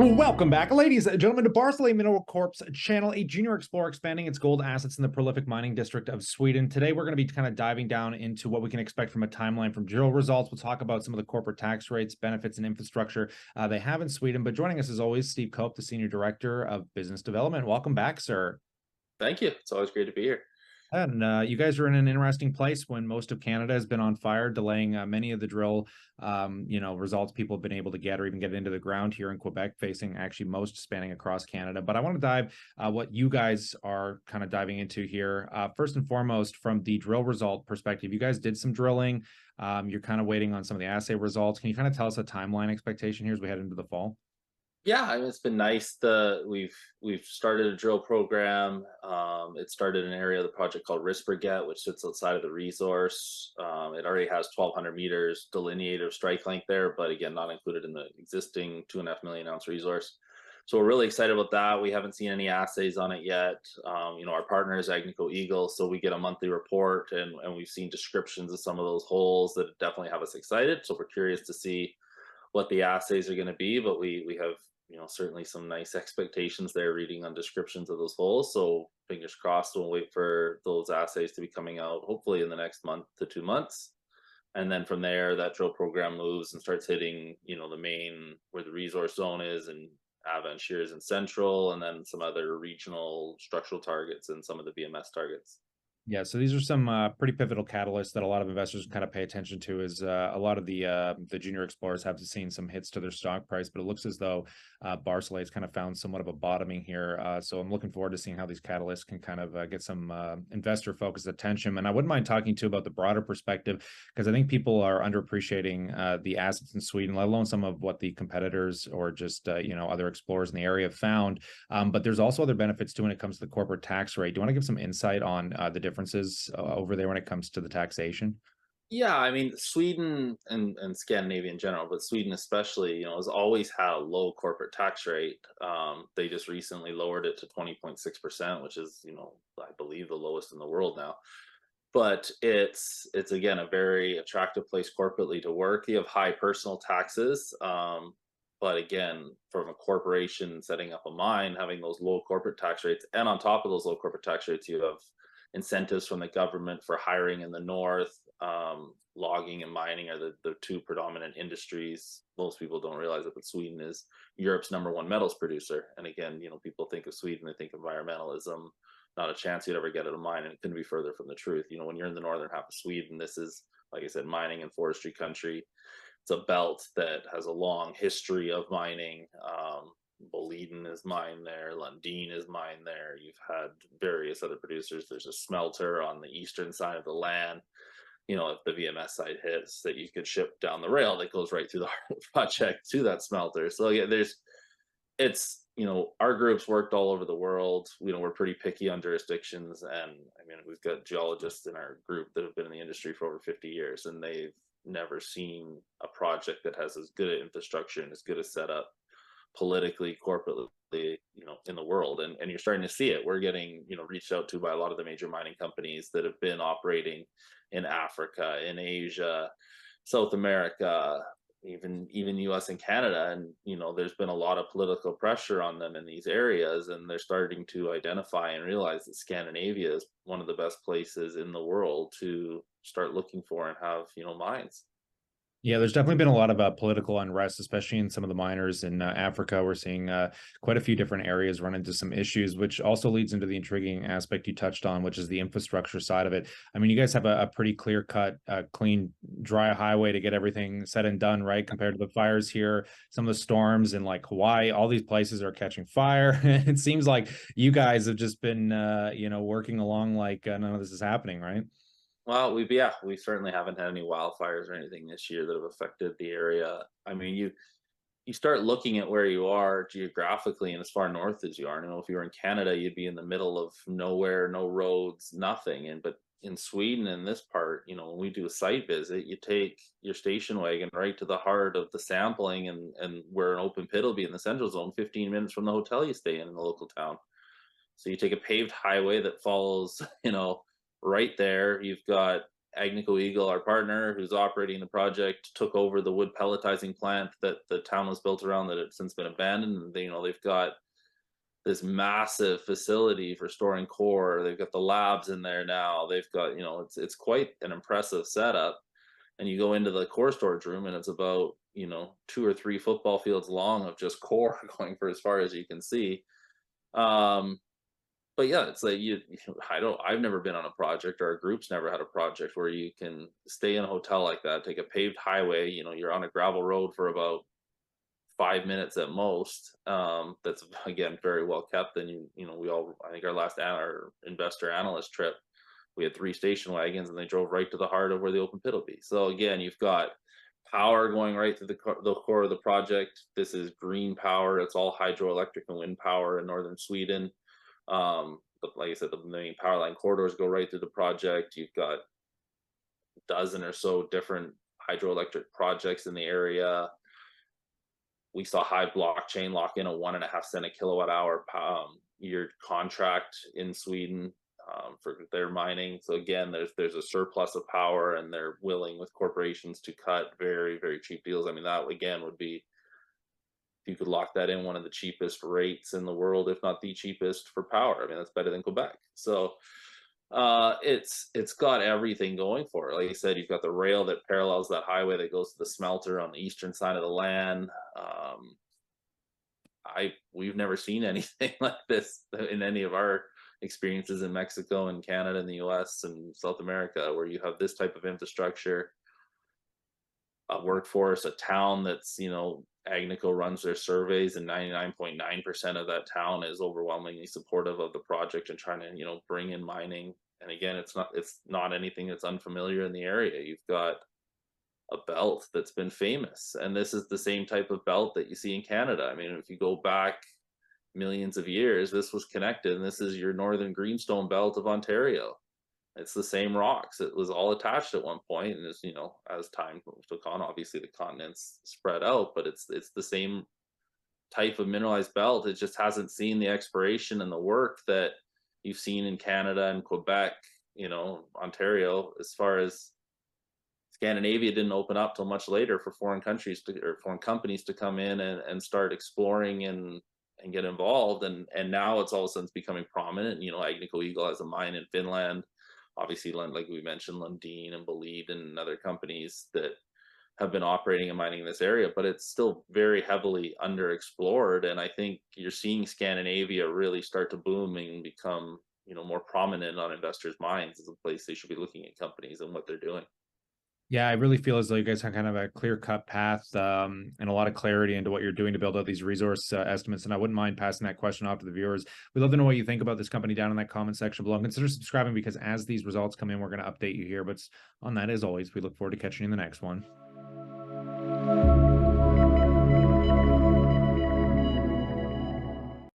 Welcome back, ladies and gentlemen, to Barsele Mineral Corp's channel, a junior explorer expanding its gold assets in the prolific mining district of Sweden. Today, we're going to be kind of diving down into what we can expect from a timeline from drill results. We'll talk about some of the corporate tax rates, benefits, and infrastructure they have in Sweden. But joining us, as always, Steve Cope, the Senior Director of Business Development. Welcome back, sir. Thank you. It's always great to be here. And you guys are in an interesting place when most of Canada has been on fire, delaying many of the drill, results people have been able to get or even get into the ground here in Quebec, facing actually most spanning across Canada. But I want to dive what you guys are kind of diving into here. First and foremost, from the drill result perspective, you guys did some drilling. You're kind of waiting on some of the assay results. Can you kind of tell us a timeline expectation here as we head into the fall? Yeah, I mean, it's been nice. We've started a drill program. It started in an area of the project called Risberget, which sits outside of the resource. It already has 1,200 meters delineated of strike length there, but again, not included in the existing 2.5 million ounce resource. So we're really excited about that. We haven't seen any assays on it yet. Our partner is Agnico Eagle, so we get a monthly report, and we've seen descriptions of some of those holes that definitely have us excited. So we're curious to see what the assays are going to be, but we have certainly some nice expectations there reading on descriptions of those holes. So fingers crossed, we'll wait for those assays to be coming out hopefully in the next month to 2 months. And then from there, that drill program moves and starts hitting, the main where the resource zone is, and Avant Shears and Central, and then some other regional structural targets and some of the VMS targets. Yeah, so these are some pretty pivotal catalysts that a lot of investors kind of pay attention to. Is a lot of the junior explorers have seen some hits to their stock price, but it looks as though Barsele has kind of found somewhat of a bottoming here. So I'm looking forward to seeing how these catalysts can kind of get some investor focused attention. And I wouldn't mind talking to you about the broader perspective, because I think people are underappreciating the assets in Sweden, let alone some of what the competitors or just other explorers in the area have found. But there's also other benefits too when it comes to the corporate tax rate. Do you want to give some insight on the differences over there when it comes to the taxation? Yeah, I mean, Sweden and Scandinavia in general, but Sweden especially, has always had a low corporate tax rate. They just recently lowered it to 20.6%, which is, I believe the lowest in the world now. But it's again a very attractive place corporately to work. You have high personal taxes, but again, from a corporation setting up a mine, having those low corporate tax rates, and on top of those low corporate tax rates, you have incentives from the government for hiring in the north. Logging and mining are the two predominant industries. Most people don't realize that, but Sweden is Europe's #1 metals producer. And again, people think of Sweden, they think environmentalism. Not a chance you'd ever get at a mine, and it couldn't be further from the truth. When you're in the northern half of Sweden, this is, like I said, mining and forestry country. It's a belt that has a long history of mining. Boliden is mined there, Lundin is mined there. You've had various other producers. There's a smelter on the eastern side of the land. If the VMS side hits, that you could ship down the rail that goes right through the project to that smelter. So yeah, our group's worked all over the world. We're pretty picky on jurisdictions, and I mean, we've got geologists in our group that have been in the industry for over 50 years, and they've never seen a project that has as good an infrastructure and as good a setup politically, corporately, in the world. And you're starting to see it. We're getting, reached out to by a lot of the major mining companies that have been operating in Africa, in Asia, South America, even US and Canada. And, there's been a lot of political pressure on them in these areas, and they're starting to identify and realize that Scandinavia is one of the best places in the world to start looking for and have, mines. Yeah, there's definitely been a lot of political unrest, especially in some of the miners in Africa. We're seeing quite a few different areas run into some issues, which also leads into the intriguing aspect you touched on, which is the infrastructure side of it. I mean, you guys have a pretty clear-cut, clean, dry highway to get everything said and done, right? Compared to the fires here, some of the storms in like Hawaii, all these places are catching fire. It seems like you guys have just been, working along like none of this is happening, right? Well, we certainly haven't had any wildfires or anything this year that have affected the area. I mean, you start looking at where you are geographically and as far north as you are. If you were in Canada, you'd be in the middle of nowhere, no roads, nothing. But in Sweden, in this part, when we do a site visit, you take your station wagon right to the heart of the sampling, and where an open pit will be in the central zone, 15 minutes from the hotel you stay in the local town. So you take a paved highway that follows, right there. You've got Agnico Eagle, our partner, who's operating the project, took over the wood pelletizing plant that the town was built around that had since been abandoned. And they've got this massive facility for storing core. They've got the labs in there now. They've got, it's quite an impressive setup. And you go into the core storage room and it's about, 2 or 3 football fields long of just core going for as far as you can see. But yeah, it's like I've never been on a project, or our group's never had a project where you can stay in a hotel like that, take a paved highway, you're on a gravel road for about 5 minutes at most. That's again very well kept. And I think our investor analyst trip, we had 3 station wagons and they drove right to the heart of where the open pit will be. So again, you've got power going right through the core of the project. This is green power. It's all hydroelectric and wind power in northern Sweden. But like I said, the main power line corridors go right through the project. You've got a dozen or so different hydroelectric projects in the area. We saw Hive Blockchain lock in a 1.5 cent a kilowatt hour year contract in Sweden for their mining. So again, there's a surplus of power, and they're willing with corporations to cut very, very cheap deals. I mean, that again would be, if you could lock that in, one of the cheapest rates in the world, if not the cheapest for power. I mean, that's better than Quebec. So it's got everything going for it. Like you said, you've got the rail that parallels that highway that goes to the smelter on the eastern side of the land. We've never seen anything like this in any of our experiences in Mexico and Canada and the US and South America, where you have this type of infrastructure, a workforce, a town that's, Agnico runs their surveys, and 99.9% of that town is overwhelmingly supportive of the project and trying to, bring in mining. And again, it's not anything that's unfamiliar in the area. You've got a belt that's been famous, and this is the same type of belt that you see in Canada. I mean, if you go back millions of years, this was connected, and this is your northern greenstone belt of Ontario. It's the same rocks. It was all attached at one point, and as time took on, obviously the continents spread out, but it's the same type of mineralized belt. It just hasn't seen the exploration and the work that you've seen in Canada and Quebec, Ontario. As far as Scandinavia didn't open up till much later for foreign companies to come in and start exploring and get involved. And now it's all of a sudden becoming prominent. Agnico Eagle has a mine in Finland. Obviously, like we mentioned, Lundin and Bolide and other companies that have been operating and mining in this area, but it's still very heavily underexplored. And I think you're seeing Scandinavia really start to boom and become, more prominent on investors' minds as a place they should be looking at companies and what they're doing. Yeah, I really feel as though you guys have kind of a clear-cut path and a lot of clarity into what you're doing to build out these resource estimates. And I wouldn't mind passing that question off to the viewers. We'd love to know what you think about this company down in that comment section below. And consider subscribing, because as these results come in, we're going to update you here. But on that, as always, we look forward to catching you in the next one.